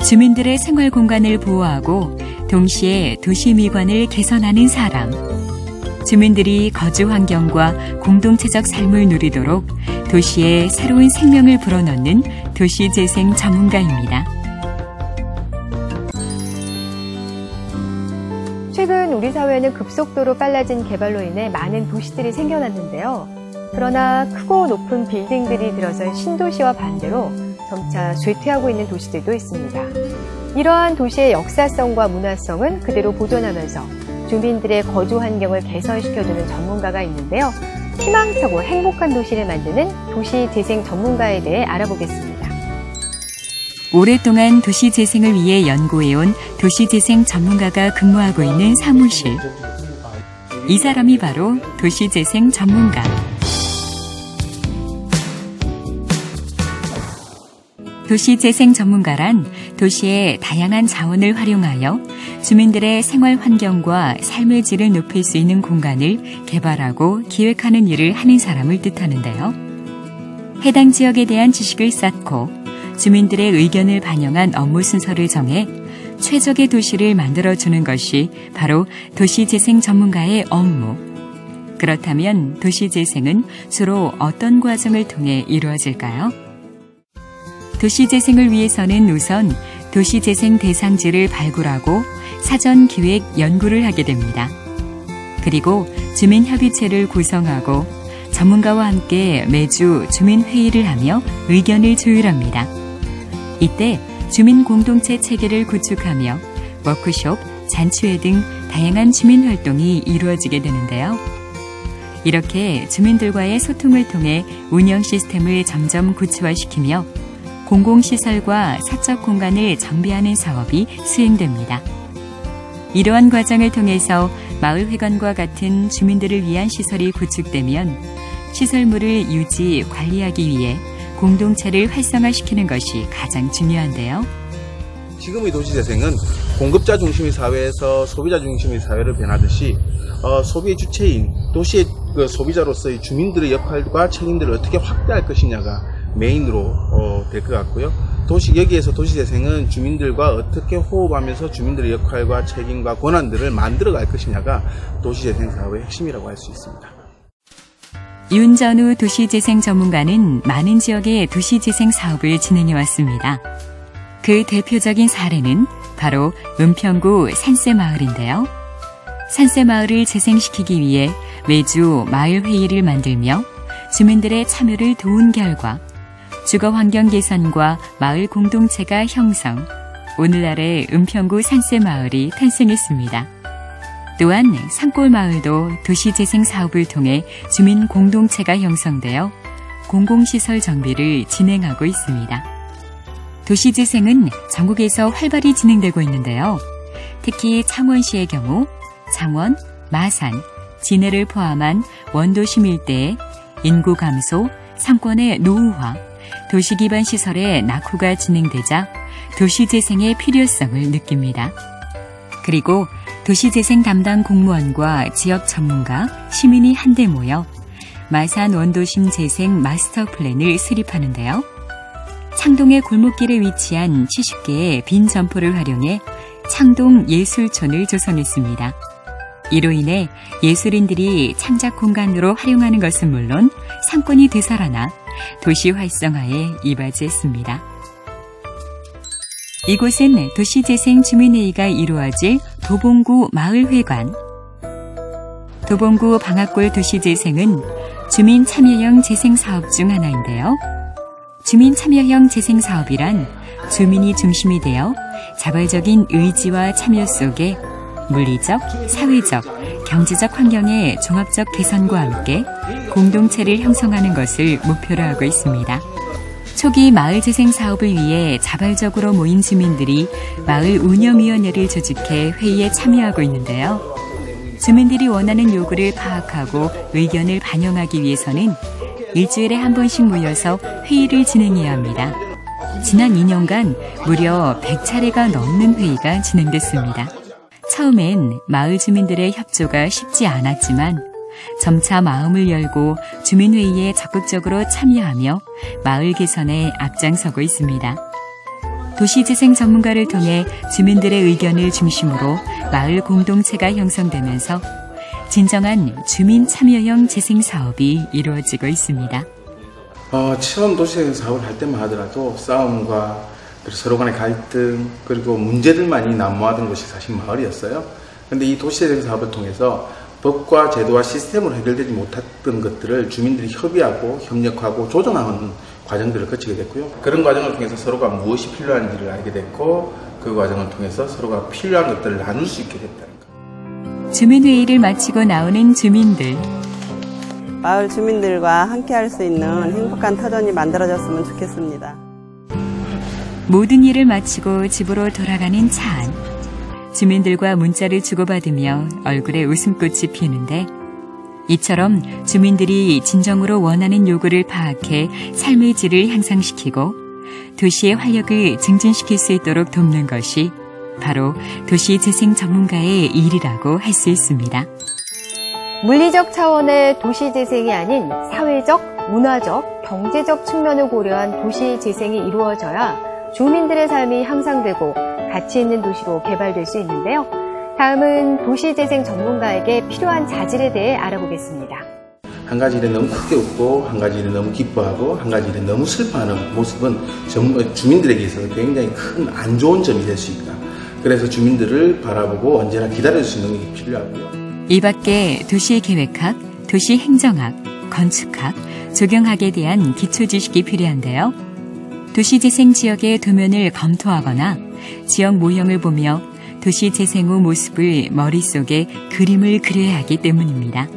주민들의 생활 공간을 보호하고 동시에 도시 미관을 개선하는 사람. 주민들이 거주 환경과 공동체적 삶을 누리도록 도시에 새로운 생명을 불어넣는 도시재생 전문가입니다. 최근 우리 사회는 급속도로 빨라진 개발로 인해 많은 도시들이 생겨났는데요. 그러나 크고 높은 빌딩들이 들어서 신도시와 반대로 점차 쇠퇴하고 있는 도시들도 있습니다. 이러한 도시의 역사성과 문화성은 그대로 보존하면서 주민들의 거주 환경을 개선시켜주는 전문가가 있는데요. 희망차고 행복한 도시를 만드는 도시재생 전문가에 대해 알아보겠습니다. 오랫동안 도시재생을 위해 연구해온 도시재생 전문가가 근무하고 있는 사무실. 이 사람이 바로 도시재생 전문가. 도시재생 전문가란 도시의 다양한 자원을 활용하여 주민들의 생활 환경과 삶의 질을 높일 수 있는 공간을 개발하고 기획하는 일을 하는 사람을 뜻하는데요. 해당 지역에 대한 지식을 쌓고 주민들의 의견을 반영한 업무 순서를 정해 최적의 도시를 만들어주는 것이 바로 도시재생 전문가의 업무. 그렇다면 도시재생은 주로 어떤 과정을 통해 이루어질까요? 도시재생을 위해서는 우선 도시재생 대상지를 발굴하고 사전 기획 연구를 하게 됩니다. 그리고 주민협의체를 구성하고 전문가와 함께 매주 주민회의를 하며 의견을 조율합니다. 이때 주민 공동체 체계를 구축하며 워크숍, 잔치회 등 다양한 주민 활동이 이루어지게 되는데요. 이렇게 주민들과의 소통을 통해 운영 시스템을 점점 구체화시키며 공공시설과 사적 공간을 정비하는 사업이 수행됩니다. 이러한 과정을 통해서 마을회관과 같은 주민들을 위한 시설이 구축되면 시설물을 유지, 관리하기 위해 공동체를 활성화시키는 것이 가장 중요한데요. 지금의 도시재생은 공급자 중심의 사회에서 소비자 중심의 사회를 변하듯이 소비의 주체인 도시의 소비자로서의 주민들의 역할과 책임들을 어떻게 확대할 것이냐가 메인으로 될 것 같고요. 여기에서 도시재생은 주민들과 어떻게 호흡하면서 주민들의 역할과 책임과 권한들을 만들어갈 것이냐가 도시재생 사업의 핵심이라고 할 수 있습니다. 윤전우 도시재생 전문가는 많은 지역의 도시재생 사업을 진행해왔습니다. 그 대표적인 사례는 바로 은평구 산세마을인데요. 산세마을을 재생시키기 위해 매주 마을회의를 만들며 주민들의 참여를 도운 결과 주거환경 개선과 마을 공동체가 형성, 오늘날의 은평구 산세마을이 탄생했습니다. 또한 산골마을도 도시재생 사업을 통해 주민 공동체가 형성되어 공공시설 정비를 진행하고 있습니다. 도시재생은 전국에서 활발히 진행되고 있는데요. 특히 창원시의 경우 창원, 마산, 진해를 포함한 원도심 일대에 인구 감소, 상권의 노후화, 도시기반 시설의 낙후가 진행되자 도시재생의 필요성을 느낍니다. 그리고 도시재생 담당 공무원과 지역 전문가, 시민이 한데 모여 마산 원도심 재생 마스터 플랜을 수립하는데요. 창동의 골목길에 위치한 70개의 빈 점포를 활용해 창동 예술촌을 조성했습니다. 이로 인해 예술인들이 창작 공간으로 활용하는 것은 물론 상권이 되살아나 도시 활성화에 이바지했습니다. 이곳은 도시재생 주민회의가 이루어질 도봉구 마을회관. 도봉구 방앗골 도시재생은 주민 참여형 재생사업 중 하나인데요. 주민 참여형 재생사업이란 주민이 중심이 되어 자발적인 의지와 참여 속에 물리적, 사회적, 경제적 환경의 종합적 개선과 함께 공동체를 형성하는 것을 목표로 하고 있습니다. 초기 마을 재생 사업을 위해 자발적으로 모인 주민들이 마을 운영위원회를 조직해 회의에 참여하고 있는데요. 주민들이 원하는 요구를 파악하고 의견을 반영하기 위해서는 일주일에 한 번씩 모여서 회의를 진행해야 합니다. 지난 2년간 무려 100차례가 넘는 회의가 진행됐습니다. 처음엔 마을 주민들의 협조가 쉽지 않았지만 점차 마음을 열고 주민회의에 적극적으로 참여하며 마을 개선에 앞장서고 있습니다. 도시재생 전문가를 통해 주민들의 의견을 중심으로 마을 공동체가 형성되면서 진정한 주민 참여형 재생 사업이 이루어지고 있습니다. 처음 도시재생 사업을 할 때만 하더라도 싸움과 서로 간의 갈등 그리고 문제들만이 난무하던 곳이 사실 마을이었어요. 그런데 이 도시재생 사업을 통해서 법과 제도와 시스템으로 해결되지 못했던 것들을 주민들이 협의하고 협력하고 조정하는 과정들을 거치게 됐고요. 그런 과정을 통해서 서로가 무엇이 필요한지를 알게 됐고 그 과정을 통해서 서로가 필요한 것들을 나눌 수 있게 됐다는 것. 주민회의를 마치고 나오는 주민들. 마을 주민들과 함께할 수 있는 행복한 터전이 만들어졌으면 좋겠습니다. 모든 일을 마치고 집으로 돌아가는 차 안. 주민들과 문자를 주고받으며 얼굴에 웃음꽃이 피는데 이처럼 주민들이 진정으로 원하는 요구를 파악해 삶의 질을 향상시키고 도시의 활력을 증진시킬 수 있도록 돕는 것이 바로 도시재생 전문가의 일이라고 할 수 있습니다. 물리적 차원의 도시재생이 아닌 사회적, 문화적, 경제적 측면을 고려한 도시재생이 이루어져야 주민들의 삶이 향상되고 가치 있는 도시로 개발될 수 있는데요. 다음은 도시재생 전문가에게 필요한 자질에 대해 알아보겠습니다. 한 가지 일에 너무 크게 웃고 한 가지 일에 너무 기뻐하고 한 가지 일에 너무 슬퍼하는 모습은 주민들에게 있어서 굉장히 큰 안 좋은 점이 될 수 있다. 그래서 주민들을 바라보고 언제나 기다릴 수 있는 게 필요하고요. 이 밖에 도시계획학, 도시행정학, 건축학, 조경학에 대한 기초지식이 필요한데요. 도시재생 지역의 도면을 검토하거나 지역 모형을 보며 도시재생 후 모습을 머릿속에 그림을 그려야 하기 때문입니다.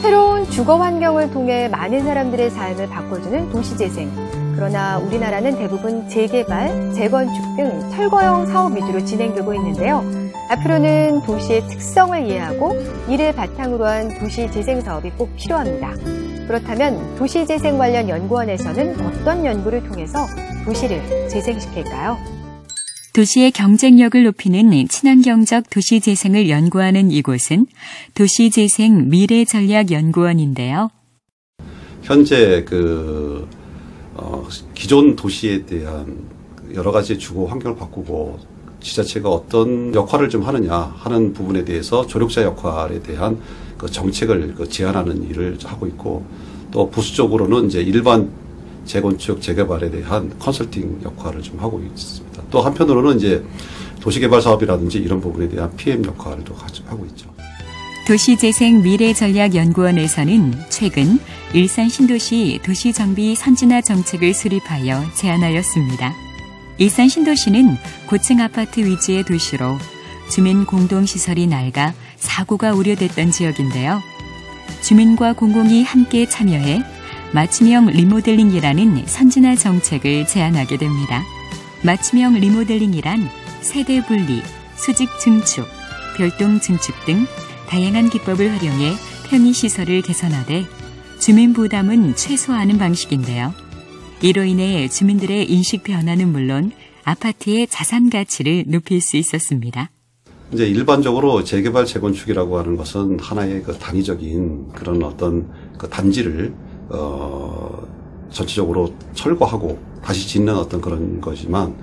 새로운 주거 환경을 통해 많은 사람들의 삶을 바꿔주는 도시재생. 그러나 우리나라는 대부분 재개발, 재건축 등 철거형 사업 위주로 진행되고 있는데요. 앞으로는 도시의 특성을 이해하고 이를 바탕으로 한 도시재생 사업이 꼭 필요합니다. 그렇다면 도시재생 관련 연구원에서는 어떤 연구를 통해서 도시를 재생시킬까요? 도시의 경쟁력을 높이는 친환경적 도시재생을 연구하는 이곳은 도시재생 미래전략연구원인데요. 현재 기존 도시에 대한 여러 가지 주거 환경을 바꾸고 지자체가 어떤 역할을 좀 하느냐 하는 부분에 대해서 조력자 역할에 대한 정책을 제안하는 일을 하고 있고, 또 부수적으로는 이제 일반 재건축, 재개발에 대한 컨설팅 역할을 좀 하고 있습니다. 또 한편으로는 이제 도시개발 사업이라든지 이런 부분에 대한 PM 역할도 하고 있죠. 도시재생 미래전략연구원에서는 최근 일산 신도시 도시정비 선진화 정책을 수립하여 제안하였습니다. 일산 신도시는 고층 아파트 위주의 도시로 주민 공동시설이 낡아 사고가 우려됐던 지역인데요. 주민과 공공이 함께 참여해 맞춤형 리모델링이라는 선진화 정책을 제안하게 됩니다. 맞춤형 리모델링이란 세대 분리, 수직 증축, 별동 증축 등 다양한 기법을 활용해 편의시설을 개선하되 주민 부담은 최소화하는 방식인데요. 이로 인해 주민들의 인식 변화는 물론 아파트의 자산 가치를 높일 수 있었습니다. 이제 일반적으로 재개발, 재건축이라고 하는 것은 하나의 단위적인 그런 어떤 단지를 전체적으로 철거하고 다시 짓는 어떤 그런 거지만,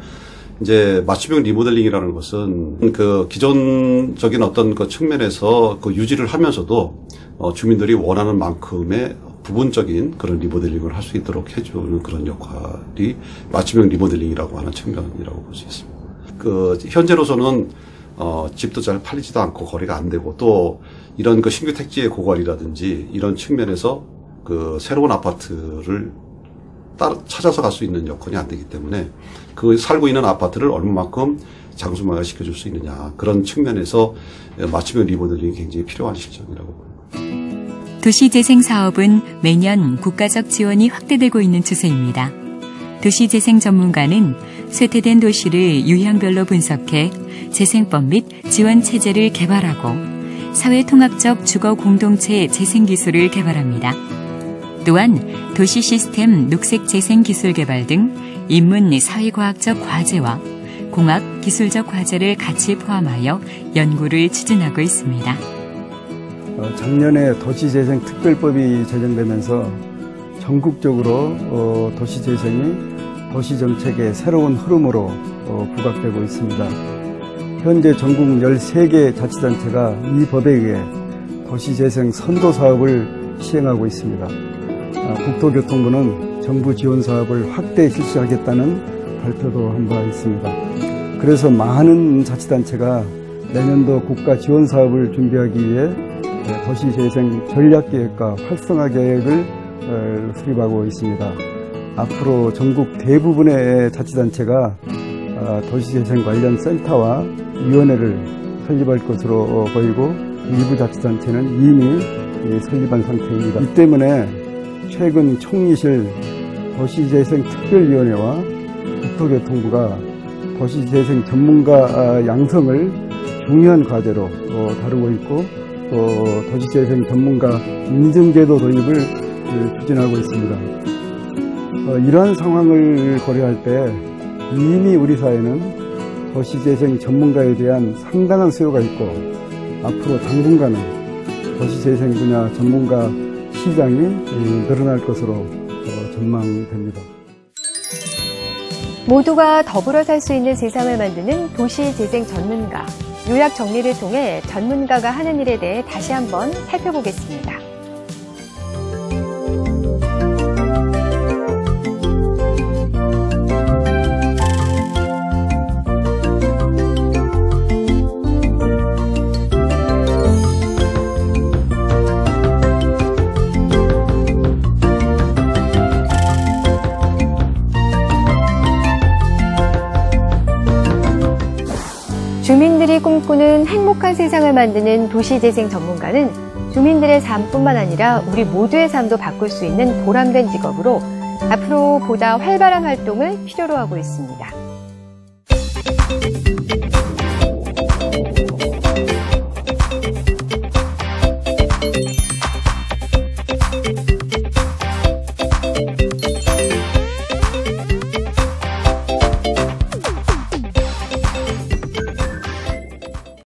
이제 맞춤형 리모델링이라는 것은 기존적인 어떤 측면에서 유지를 하면서도 주민들이 원하는 만큼의 부분적인 그런 리모델링을 할 수 있도록 해주는 그런 역할이 맞춤형 리모델링이라고 하는 측면이라고 볼 수 있습니다. 현재로서는 집도 잘 팔리지도 않고 거래가 안 되고, 또 이런 신규 택지의 고갈이라든지 이런 측면에서 새로운 아파트를 찾아서 갈 수 있는 여건이 안 되기 때문에 살고 있는 아파트를 얼마만큼 장수마을 시켜줄 수 있느냐, 그런 측면에서 맞춤형 리모델링이 굉장히 필요한 시점이라고 봅니다. 도시재생 사업은 매년 국가적 지원이 확대되고 있는 추세입니다. 도시재생 전문가는 쇠퇴된 도시를 유형별로 분석해 재생법 및 지원 체제를 개발하고 사회통합적 주거 공동체 재생 기술을 개발합니다. 또한 도시 시스템 녹색 재생 기술 개발 등 인문 사회과학적 과제와 공학 기술적 과제를 같이 포함하여 연구를 추진하고 있습니다. 작년에 도시재생 특별법이 제정되면서 전국적으로 도시재생이 도시정책의 새로운 흐름으로 부각되고 있습니다. 현재 전국 13개 자치단체가 이 법에 의해 도시재생 선도사업을 시행하고 있습니다. 국토교통부는 정부 지원 사업을 확대 실시하겠다는 발표도 한 바 있습니다. 그래서 많은 자치단체가 내년도 국가 지원 사업을 준비하기 위해 도시재생 전략계획과 활성화 계획을 수립하고 있습니다. 앞으로 전국 대부분의 자치단체가 도시재생 관련 센터와 위원회를 설립할 것으로 보이고 일부 자치단체는 이미 설립한 상태입니다. 이 때문에 최근 총리실 도시재생특별위원회와 국토교통부가 도시재생 전문가 양성을 중요한 과제로 다루고 있고 또 도시재생 전문가 인증제도 도입을 추진하고 있습니다. 이러한 상황을 고려할 때 이미 우리 사회는 도시재생 전문가에 대한 상당한 수요가 있고 앞으로 당분간은 도시재생 분야 전문가 시장이 늘어날 것으로 전망됩니다. 모두가 더불어 살 수 있는 세상을 만드는 도시재생 전문가. 요약 정리를 통해 전문가가 하는 일에 대해 다시 한번 살펴보겠습니다. 주민들이 꿈꾸는 행복한 세상을 만드는 도시재생 전문가는 주민들의 삶뿐만 아니라 우리 모두의 삶도 바꿀 수 있는 보람된 직업으로 앞으로 보다 활발한 활동을 필요로 하고 있습니다.